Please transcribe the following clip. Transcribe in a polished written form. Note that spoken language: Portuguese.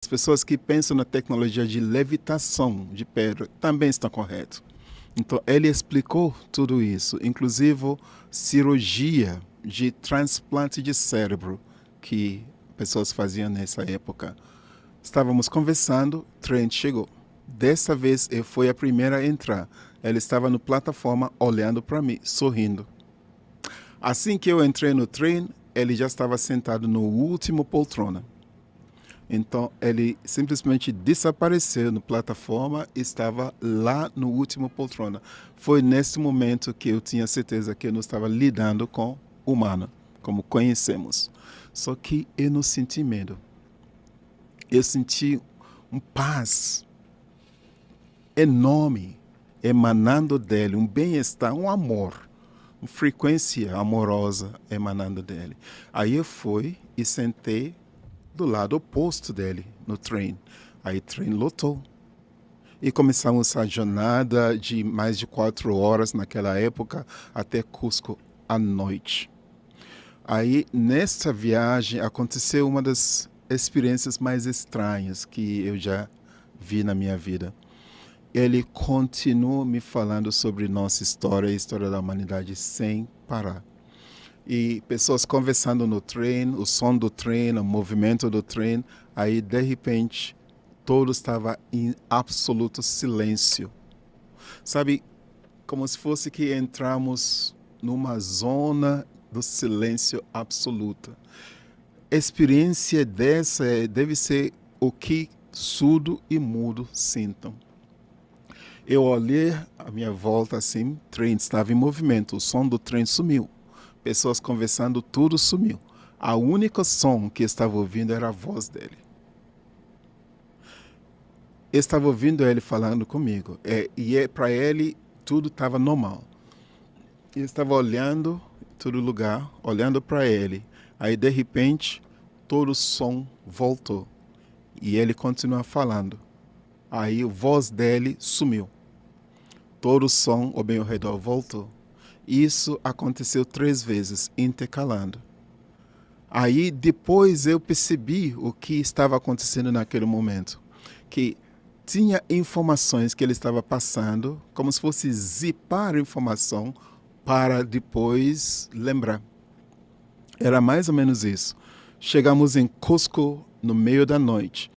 As pessoas que pensam na tecnologia de levitação de pedra também estão corretas. Então, ele explicou tudo isso, inclusive cirurgia de transplante de cérebro que pessoas faziam nessa época. Estávamos conversando, Trent chegou. Dessa vez, eu fui a primeira a entrar. Ele estava na plataforma olhando para mim, sorrindo. Assim que eu entrei no trem, ele já estava sentado no último poltrona. Então, ele simplesmente desapareceu na plataforma e estava lá no último poltrona. Foi nesse momento que eu tinha certeza que eu não estava lidando com humano, como conhecemos. Só que eu não senti medo. Eu senti paz enorme emanando dele, um bem-estar, um amor, uma frequência amorosa emanando dele. Aí eu fui e sentei do lado oposto dele, no trem. Aí o trem lotou. E começamos a jornada de mais de 4 horas naquela época até Cusco à noite. Aí, nessa viagem, aconteceu uma das experiências mais estranhas que eu já vi na minha vida. Ele continua me falando sobre nossa história e a história da humanidade sem parar. E pessoas conversando no trem, o som do trem, o movimento do trem, aí de repente todo estava em absoluto silêncio. Sabe, como se fosse que entramos numa zona do silêncio absoluto. Experiência dessa deve ser o que surdo e mudo sintam. Eu olhei à minha volta assim, o trem estava em movimento, o som do trem sumiu. Pessoas conversando, tudo sumiu. A única som que estava ouvindo era a voz dele. Eu estava ouvindo ele falando comigo. Para ele, tudo estava normal. Eu estava olhando todo lugar, olhando para ele. Aí, de repente, todo o som voltou. E ele continua falando. Aí, a voz dele sumiu. Todo o som ao meu redor voltou. Isso aconteceu 3 vezes, intercalando. Aí depois eu percebi o que estava acontecendo naquele momento. Que tinha informações que ele estava passando, como se fosse zipar informação para depois lembrar. Era mais ou menos isso. Chegamos em Cusco no meio da noite.